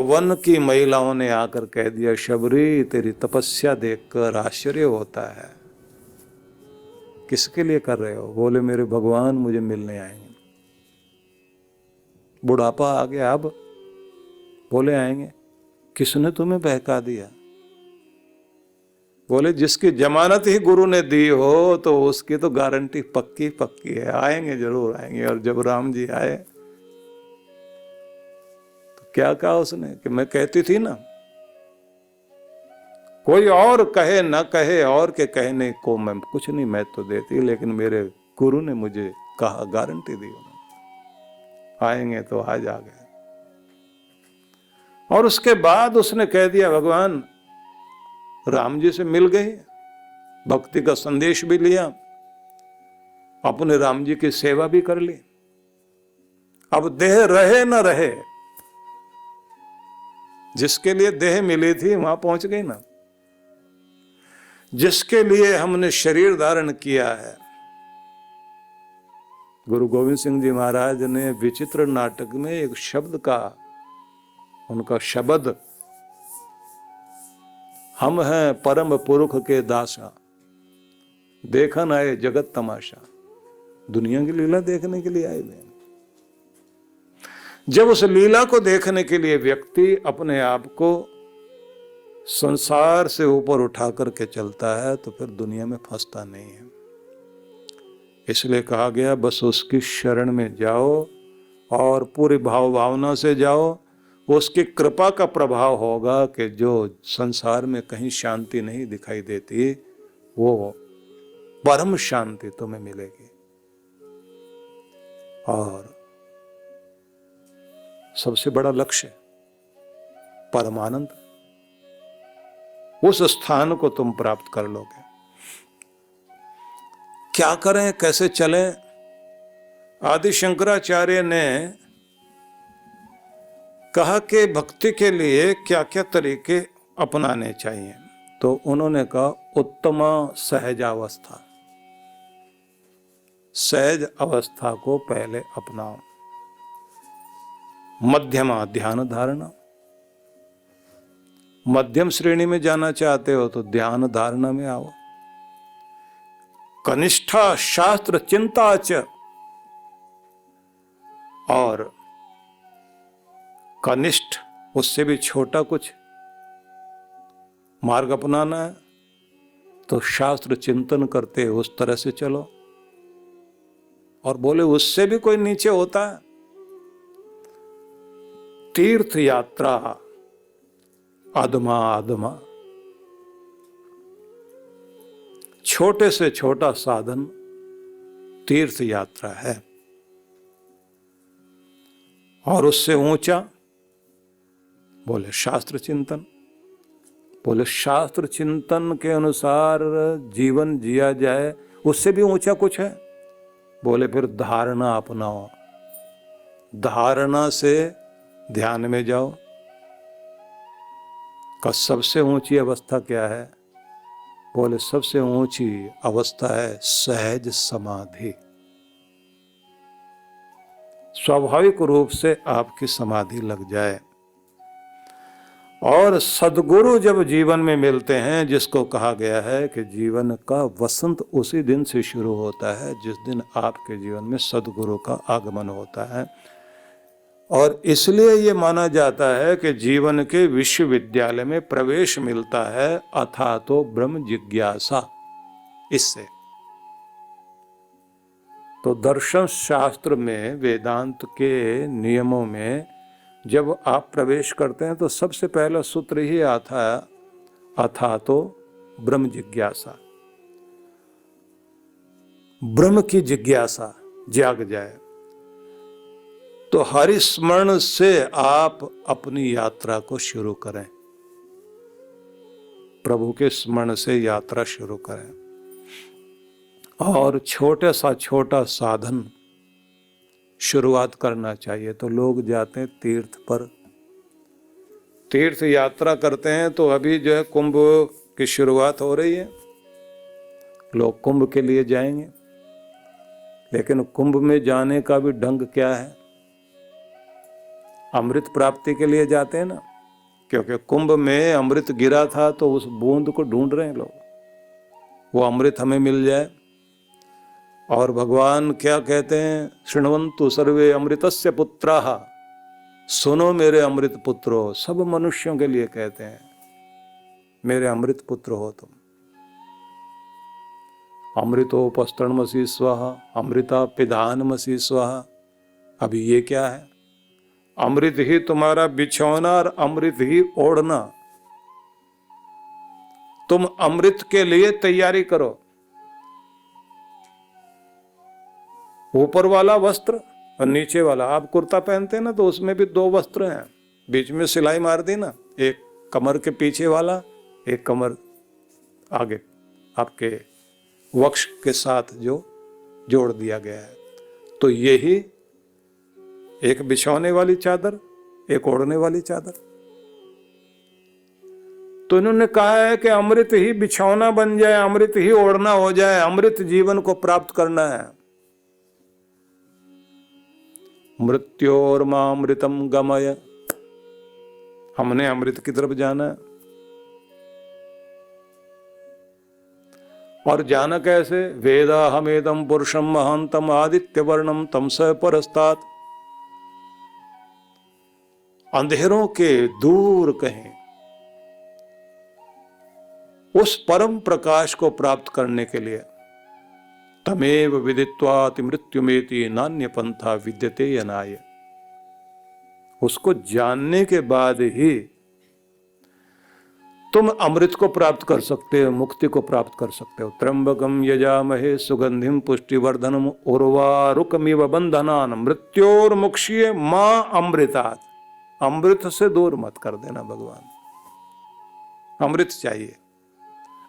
One की महिलाओं ने आकर कह दिया, शबरी तेरी तपस्या देखकर आश्चर्य होता है, किसके लिए कर रहे हो? बोले मेरे भगवान मुझे मिलने आएंगे, बुढ़ापा आ गया अब, बोले आएंगे। किसने तुम्हें बहका दिया? बोले जिसकी जमानत ही गुरु ने दी हो तो उसकी तो गारंटी पक्की पक्की है, आएंगे, जरूर आएंगे। और जब राम जी आए तो क्या कहा उसने कि मैं कहती थी ना, कोई और कहे न कहे, और के कहने को मैं कुछ नहीं मैं तो देती, लेकिन मेरे गुरु ने मुझे कहा, गारंटी दी उन्होंने, आएंगे तो आज आ गए। और उसके बाद उसने कह दिया, भगवान राम जी से मिल गए, भक्ति का संदेश भी लिया, अपने राम जी की सेवा भी कर ली। अब देह रहे न रहे, जिसके लिए देह मिली थी वहां पहुंच गई ना। जिसके लिए हमने शरीर धारण किया है, गुरु गोविंद सिंह जी महाराज ने विचित्र नाटक में एक शब्द का, उनका शब्द, हम हैं परम पुरुष के दासा, देखन आए जगत तमाशा। दुनिया की लीला देखने के लिए आए हुए। जब उस लीला को देखने के लिए व्यक्ति अपने आप को संसार से ऊपर उठा करके चलता है तो फिर दुनिया में फंसता नहीं है। इसलिए कहा गया बस उसकी शरण में जाओ और पूरी भाव भावना से जाओ, उसकी कृपा का प्रभाव होगा कि जो संसार में कहीं शांति नहीं दिखाई देती, वो परम शांति तुम्हें मिलेगी। और सबसे बड़ा लक्ष्य परमानंद, उस स्थान को तुम प्राप्त कर लोगे। क्या करें, कैसे चलें? आदि शंकराचार्य ने कहा कि भक्ति के लिए क्या क्या तरीके अपनाने चाहिए। तो उन्होंने कहा उत्तम सहजावस्था, सहज अवस्था को पहले अपनाओ। मध्यमा ध्यान धारणा, मध्यम श्रेणी में जाना चाहते हो तो ध्यान धारणा में आओ। कनिष्ठा शास्त्र चिंता च, और कनिष्ठ उससे भी छोटा कुछ मार्ग अपनाना है तो शास्त्र चिंतन करते उस तरह से चलो। और बोले उससे भी कोई नीचे होता है, तीर्थ यात्रा अधमा अधमा, छोटे से छोटा साधन तीर्थ यात्रा है। और उससे ऊंचा बोले शास्त्र चिंतन। बोले शास्त्र चिंतन के अनुसार जीवन जिया जाए, उससे भी ऊंचा कुछ है। बोले फिर धारणा अपनाओ, धारणा से ध्यान में जाओ। का सबसे ऊंची अवस्था क्या है? बोले सबसे ऊंची अवस्था है सहज समाधि। स्वाभाविक रूप से आपकी समाधि लग जाए। और सद्गुरु जब जीवन में मिलते हैं, जिसको कहा गया है कि जीवन का वसंत उसी दिन से शुरू होता है जिस दिन आपके जीवन में सद्गुरु का आगमन होता है। और इसलिए ये माना जाता है कि जीवन के विश्वविद्यालय में प्रवेश मिलता है अथा तो ब्रह्म जिज्ञासा। इससे तो दर्शन शास्त्र में, वेदांत के नियमों में जब आप प्रवेश करते हैं तो सबसे पहला सूत्र ही आता है अथा तो ब्रह्म जिज्ञासा। ब्रह्म की जिज्ञासा जाग जाए तो हरि स्मरण से आप अपनी यात्रा को शुरू करें, प्रभु के स्मरण से यात्रा शुरू करें। और छोटे सा छोटा साधन शुरुआत करना चाहिए। तो लोग जाते हैं तीर्थ पर, तीर्थ यात्रा करते हैं। तो अभी जो है कुंभ की शुरुआत हो रही है, लोग कुंभ के लिए जाएंगे। लेकिन कुंभ में जाने का भी ढंग क्या है? अमृत प्राप्ति के लिए जाते हैं ना, क्योंकि कुंभ में अमृत गिरा था तो उस बूंद को ढूंढ रहे हैं लोग, वो अमृत हमें मिल जाए। और भगवान क्या कहते हैं, शृण्वन्तु सर्वे अमृतस्य पुत्राः, सुनो मेरे अमृत पुत्रो, सब मनुष्यों के लिए कहते हैं मेरे अमृत पुत्र हो तुम। अमृतोपस्तरणमसि स्वाहा, अमृता पिधानमसि स्वाहा। अभी ये क्या है, अमृत ही तुम्हारा बिछौना और अमृत ही ओढ़ना। तुम अमृत के लिए तैयारी करो। ऊपर वाला वस्त्र और नीचे वाला, आप कुर्ता पहनते हैं ना तो उसमें भी दो वस्त्र हैं, बीच में सिलाई मार दी ना, एक कमर के पीछे वाला, एक कमर आगे आपके वक्ष के साथ जो जोड़ दिया गया है। तो यही एक बिछौने वाली चादर, एक ओढ़ने वाली चादर। तो इन्होंने कहा है कि अमृत ही बिछौना बन जाए, अमृत ही ओढ़ना हो जाए, अमृत जीवन को प्राप्त करना है। मृत्योर्मामृतम गमय, हमने अमृत की तरफ जाना है। और जाना कैसे, वेदा हमेदम पुरुषम महांतम आदित्य वर्णम तमस परस्तात्, अंधेरों के दूर कहीं उस परम प्रकाश को प्राप्त करने के लिए, तमेव विदित्वाति मृत्युमेति नान्य पंथा विद्यते यनाय, उसको जानने के बाद ही तुम अमृत को प्राप्त कर सकते हो, मुक्ति को प्राप्त कर सकते हो। त्र्यंबकम यजामहे सुगंधिम पुष्टिवर्धनम उर्वारुकमिव बंधनान मृत्योर्मुक्षीय मां अमृतात्, अमृत से दूर मत कर देना भगवान। अमृत चाहिए।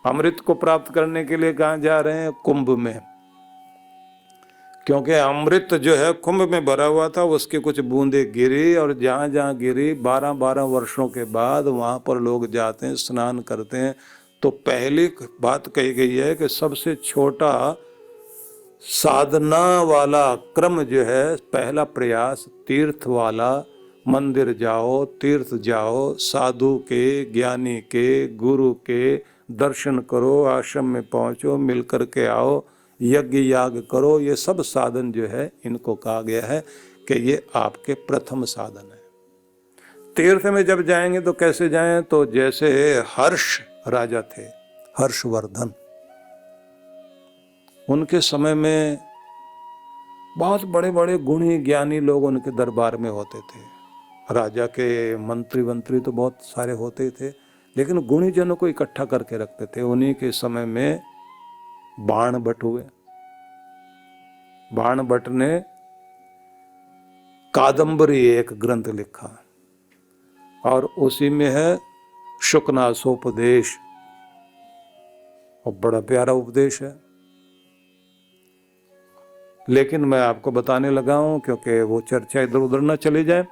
अमृत को प्राप्त करने के लिए कहां जा रहे हैं, कुंभ में, क्योंकि अमृत जो है कुंभ में भरा हुआ था, उसकी कुछ बूंदे गिरी, और जहां जहां गिरी 12-12 वर्षों के बाद वहां पर लोग जाते हैं, स्नान करते हैं। तो पहली बात कही गई है कि सबसे छोटा साधना वाला क्रम जो है, पहला प्रयास तीर्थ वाला, मंदिर जाओ, तीर्थ जाओ, साधु के, ज्ञानी के, गुरु के दर्शन करो, आश्रम में पहुंचो, मिल कर के आओ, यज्ञ याग करो। ये सब साधन जो है, इनको कहा गया है कि ये आपके प्रथम साधन है। तीर्थ में जब जाएंगे तो कैसे जाएं, तो जैसे हर्ष राजा थे, हर्षवर्धन, उनके समय में बहुत बड़े बड़े गुणी ज्ञानी लोग उनके दरबार में होते थे। राजा के मंत्री तो बहुत सारे होते थे, लेकिन गुणी जनों को इकट्ठा करके रखते थे। उन्हीं के समय में बाण भट्ट हुए। बाण भट्ट ने कादंबरी एक ग्रंथ लिखा, और उसी में है शुकनासोपदेश, और बड़ा प्यारा उपदेश है। लेकिन मैं आपको बताने लगा हूं क्योंकि वो चर्चा इधर उधर ना चली जाए।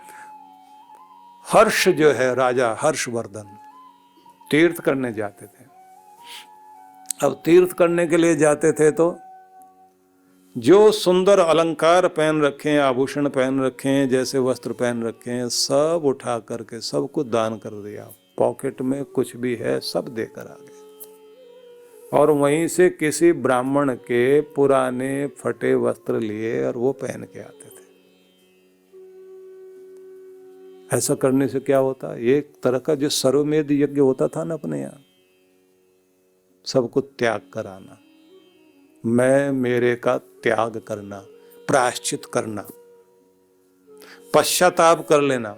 हर्ष जो है, राजा हर्षवर्धन तीर्थ करने जाते थे। अब तीर्थ करने के लिए जाते थे तो जो सुंदर अलंकार पहन रखे, आभूषण पहन रखे, जैसे वस्त्र पहन रखे, सब उठा करके सबको दान कर दिया। पॉकेट में कुछ भी है सब देकर आ गए, और वहीं से किसी ब्राह्मण के पुराने फटे वस्त्र लिए और वो पहन के आते थे। ऐसा करने से क्या होता, एक तरह का जो सर्वमेध यज्ञ होता था ना अपने यहाँ, सबको त्याग कराना, मैं मेरे का त्याग करना, प्रायश्चित करना, पश्चाताप कर लेना।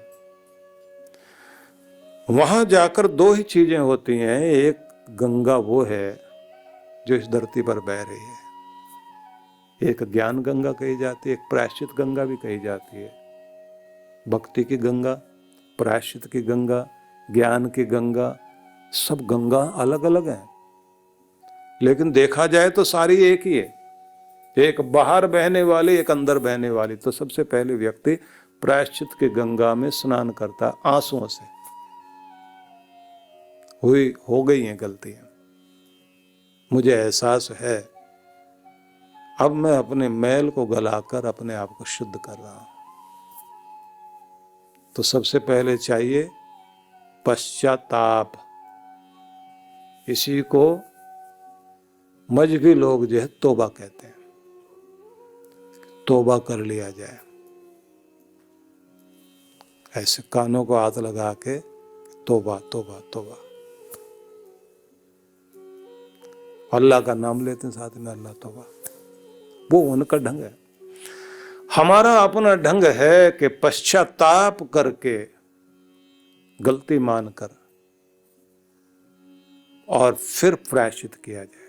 वहां जाकर दो ही चीजें होती हैं, एक गंगा वो है जो इस धरती पर बह रही है, एक ज्ञान गंगा कही जाती है, एक प्रायश्चित गंगा भी कही जाती है। भक्ति की गंगा, प्रायश्चित की गंगा, ज्ञान की गंगा, सब गंगा अलग अलग हैं, लेकिन देखा जाए तो सारी एक ही है। एक बाहर बहने वाली, एक अंदर बहने वाली। तो सबसे पहले व्यक्ति प्रायश्चित की गंगा में स्नान करता, आंसुओं से हो गई हैं गलतियां, मुझे एहसास है, अब मैं अपने मैल को गलाकर अपने आप को शुद्ध कर रहा हूं। तो सबसे पहले चाहिए पश्चाताप। इसी को मजहबी लोग जो है तौबा कहते हैं, तौबा कर लिया जाए। ऐसे कानों को हाथ लगा के तौबा तौबा तौबा, अल्लाह का नाम लेते हैं साथ में, अल्लाह तौबा। वो उनका ढंग है। हमारा अपना ढंग है कि पश्चाताप करके, गलती मानकर, और फिर प्रायश्चित किया जाए।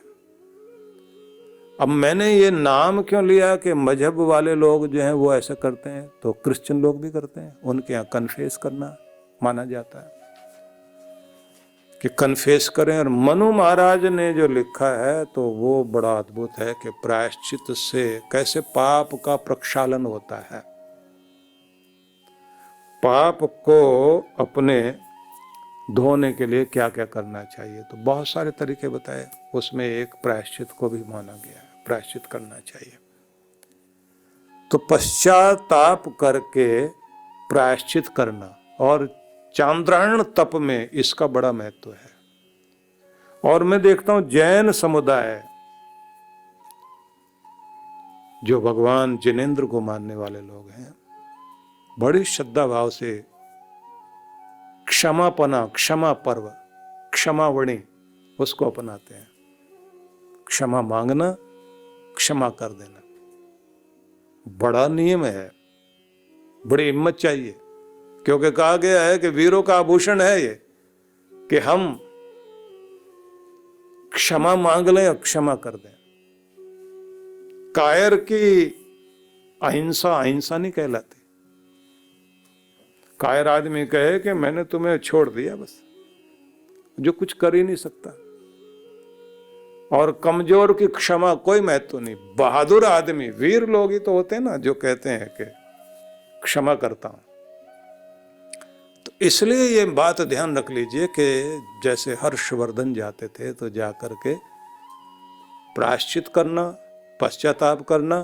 अब मैंने ये नाम क्यों लिया कि मजहब वाले लोग जो हैं वो ऐसा करते हैं, तो क्रिश्चियन लोग भी करते हैं। उनके यहाँ कन्फेस करना माना जाता है कि कन्फेस करें। और मनु महाराज ने जो लिखा है तो वो बड़ा अद्भुत है कि प्रायश्चित से कैसे पाप का प्रक्षालन होता है। पाप को अपने धोने के लिए क्या क्या करना चाहिए, तो बहुत सारे तरीके बताए। उसमें एक प्रायश्चित को भी माना गया है, प्रायश्चित करना चाहिए। तो पश्चाताप करके प्रायश्चित करना, और चांद्रायण तप में इसका बड़ा महत्व है। और मैं देखता हूं जैन समुदाय जो भगवान जिनेंद्र को मानने वाले लोग हैं, बड़ी श्रद्धा भाव से क्षमापना, क्षमा पर्व, क्षमावणी उसको अपनाते हैं। क्षमा मांगना, क्षमा कर देना बड़ा नियम है, बड़ी हिम्मत चाहिए। क्योंकि कहा गया है कि वीरों का आभूषण है ये कि हम क्षमा मांग लें और क्षमा कर दें। कायर की अहिंसा अहिंसा नहीं कहलाती। कायर आदमी कहे कि मैंने तुम्हें छोड़ दिया बस, जो कुछ कर ही नहीं सकता। और कमजोर की क्षमा कोई महत्व नहीं। बहादुर आदमी, वीर लोग ही तो होते हैं ना जो कहते हैं कि क्षमा करता हूं। तो इसलिए ये बात ध्यान रख लीजिए कि जैसे हर्षवर्धन जाते थे तो जाकर के प्रायश्चित करना, पश्चाताप करना,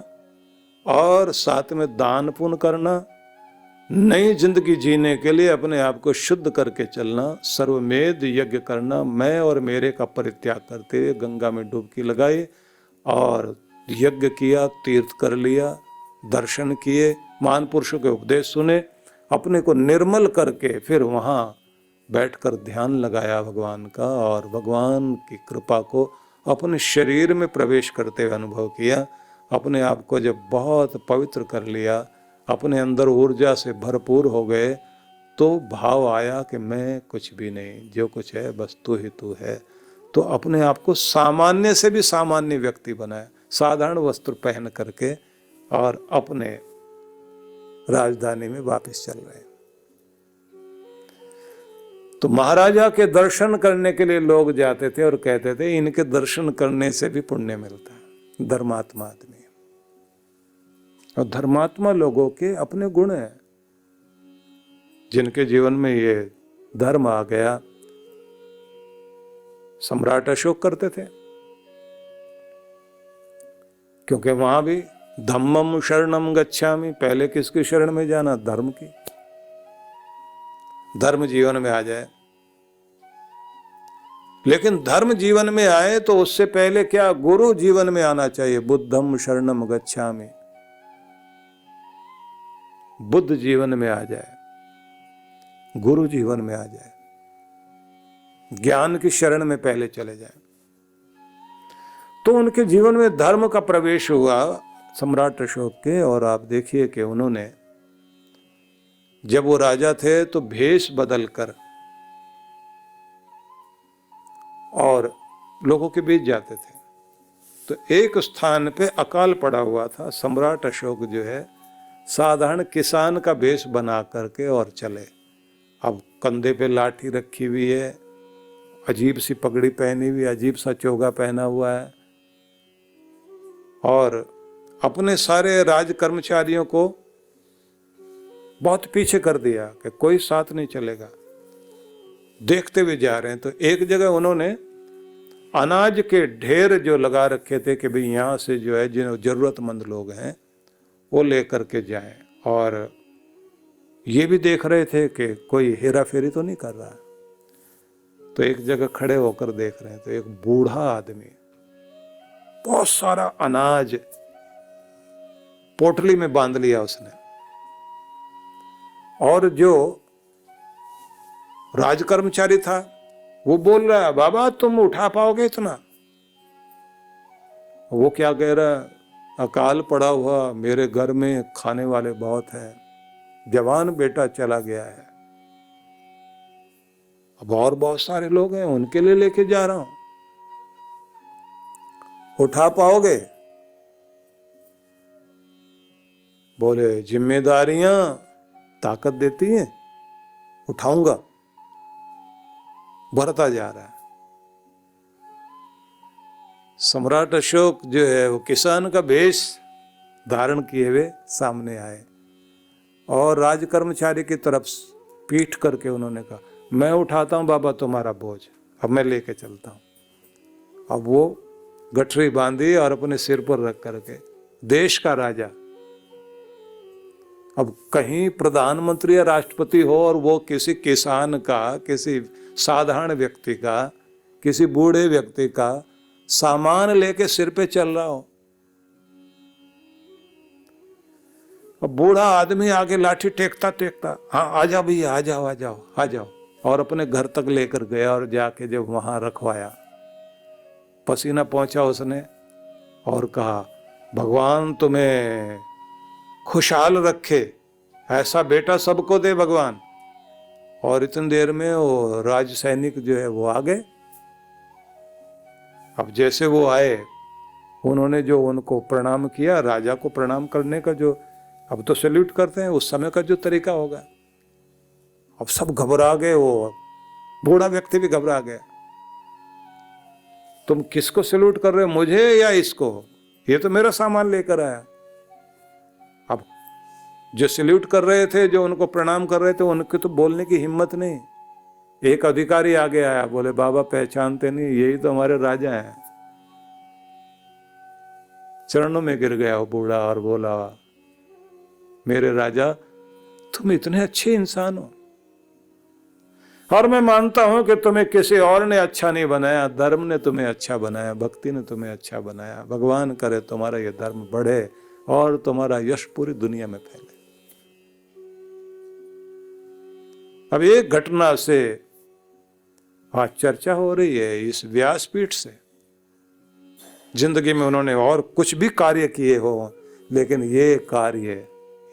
और साथ में दान पुण्य करना, नई जिंदगी जीने के लिए अपने आप को शुद्ध करके चलना, सर्वमेध यज्ञ करना, मैं और मेरे का परित्याग करते हुए गंगा में डुबकी लगाई और यज्ञ किया, तीर्थ कर लिया, दर्शन किए, महान पुरुषों के उपदेश सुने, अपने को निर्मल करके फिर वहाँ बैठकर ध्यान लगाया भगवान का, और भगवान की कृपा को अपने शरीर में प्रवेश करते हुए अनुभव किया। अपने आप को जब बहुत पवित्र कर लिया, अपने अंदर ऊर्जा से भरपूर हो गए, तो भाव आया कि मैं कुछ भी नहीं, जो कुछ है बस तू ही तू है। तो अपने आप को सामान्य से भी सामान्य व्यक्ति बनाया, साधारण वस्त्र पहन करके, और अपने राजधानी में वापस चल रहे हैं। तो महाराजा के दर्शन करने के लिए लोग जाते थे और कहते थे इनके दर्शन करने से भी पुण्य मिलता है। धर्मात्मा आदमी, और धर्मात्मा लोगों के अपने गुण हैं। जिनके जीवन में ये धर्म आ गया, सम्राट अशोक करते थे, क्योंकि वहां भी धम्मम शरणम गच्छामि, पहले किसकी शरण में जाना? धर्म की। धर्म जीवन में आ जाए, लेकिन धर्म जीवन में आए तो उससे पहले क्या? गुरु जीवन में आना चाहिए। बुद्धम शरणम गच्छामि, बुद्ध जीवन में आ जाए, गुरु जीवन में आ जाए, ज्ञान की शरण में पहले चले जाए, तो उनके जीवन में धर्म का प्रवेश हुआ सम्राट अशोक के। और आप देखिए कि उन्होंने, जब वो राजा थे तो भेष बदलकर और लोगों के बीच जाते थे। तो एक स्थान पे अकाल पड़ा हुआ था, सम्राट अशोक जो है साधारण किसान का वेश बना करके और चले। अब कंधे पे लाठी रखी हुई है, अजीब सी पगड़ी पहनी हुई, अजीब सा चोगा पहना हुआ है, और अपने सारे राज कर्मचारियों को बहुत पीछे कर दिया कि कोई साथ नहीं चलेगा, देखते हुए जा रहे हैं। तो एक जगह उन्होंने अनाज के ढेर जो लगा रखे थे कि भाई यहाँ से जो है जिन जरूरतमंद लोग हैं वो ले करके जाएं, और ये भी देख रहे थे कि कोई हेरा फेरी तो नहीं कर रहा। तो एक जगह खड़े होकर देख रहे हैं तो एक बूढ़ा आदमी बहुत सारा अनाज पोटली में बांध लिया उसने, और जो राज कर्मचारी था वो बोल रहा है, बाबा तुम उठा पाओगे इतना? वो क्या कह रहा है, अकाल पड़ा हुआ, मेरे घर में खाने वाले बहुत हैं, जवान बेटा चला गया है, अब और बहुत सारे लोग हैं उनके लिए लेके जा रहा हूं, उठा पाओगे? बोले जिम्मेदारियां ताकत देती हैं, उठाऊंगा। बढ़ता जा रहा है। सम्राट अशोक जो है वो किसान का भेष धारण किए हुए सामने आए और राज कर्मचारी की तरफ पीठ करके उन्होंने कहा, मैं उठाता हूं बाबा तुम्हारा बोझ, अब मैं लेके चलता हूं। अब वो गठरी बांधी और अपने सिर पर रख करके, देश का राजा, अब कहीं प्रधानमंत्री या राष्ट्रपति हो और वो किसी किसान का, किसी साधारण व्यक्ति का, किसी बूढ़े व्यक्ति का सामान लेके सिर पे चल रहा हो। अब बूढ़ा आदमी आगे लाठी टेकता टेकता, हाँ आ जाओ भैया, आ जाओ आ जाओ आ जाओ, और अपने घर तक लेकर गया और जाके जब वहां रखवाया, पसीना पहुंचा उसने और कहा, भगवान तुम्हें खुशहाल रखे, ऐसा बेटा सबको दे भगवान। और इतनी देर में वो राज सैनिक जो है वो आ गए। अब जैसे वो आए, उन्होंने जो उनको प्रणाम किया, राजा को प्रणाम करने का जो अब तो सैल्यूट करते हैं, उस समय का जो तरीका होगा, अब सब घबरा गए, वो बूढ़ा व्यक्ति भी घबरा गया। तुम किसको सैल्यूट कर रहे हो, मुझे या इसको? ये तो मेरा सामान लेकर आया। अब जो सैल्यूट कर रहे थे, जो उनको प्रणाम कर रहे थे, उनके तो बोलने की हिम्मत नहीं। एक अधिकारी आगे आया, बोले बाबा पहचानते नहीं, यही तो हमारे राजा हैं। चरणों में गिर गया वो बूढ़ा और बोला, मेरे राजा तुम इतने अच्छे इंसान हो, और मैं मानता हूं कि तुम्हें किसी और ने अच्छा नहीं बनाया, धर्म ने तुम्हें अच्छा बनाया, भक्ति ने तुम्हें अच्छा बनाया। भगवान करे तुम्हारा यह धर्म बढ़े और तुम्हारा यश पूरी दुनिया में फैले। अब एक घटना से आज चर्चा हो रही है इस व्यासपीठ से। जिंदगी में उन्होंने और कुछ भी कार्य किए हो, लेकिन ये कार्य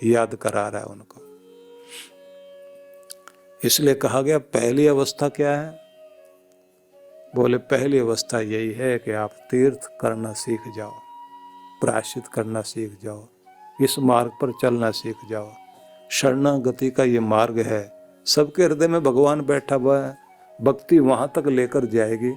याद करा रहा है उनको। इसलिए कहा गया पहली अवस्था क्या है? बोले पहली अवस्था यही है कि आप तीर्थ करना सीख जाओ, प्रायश्चित करना सीख जाओ, इस मार्ग पर चलना सीख जाओ। शरणागति का ये मार्ग है, सबके हृदय में भगवान बैठा हुआ है, भक्ति वहां तक लेकर जाएगी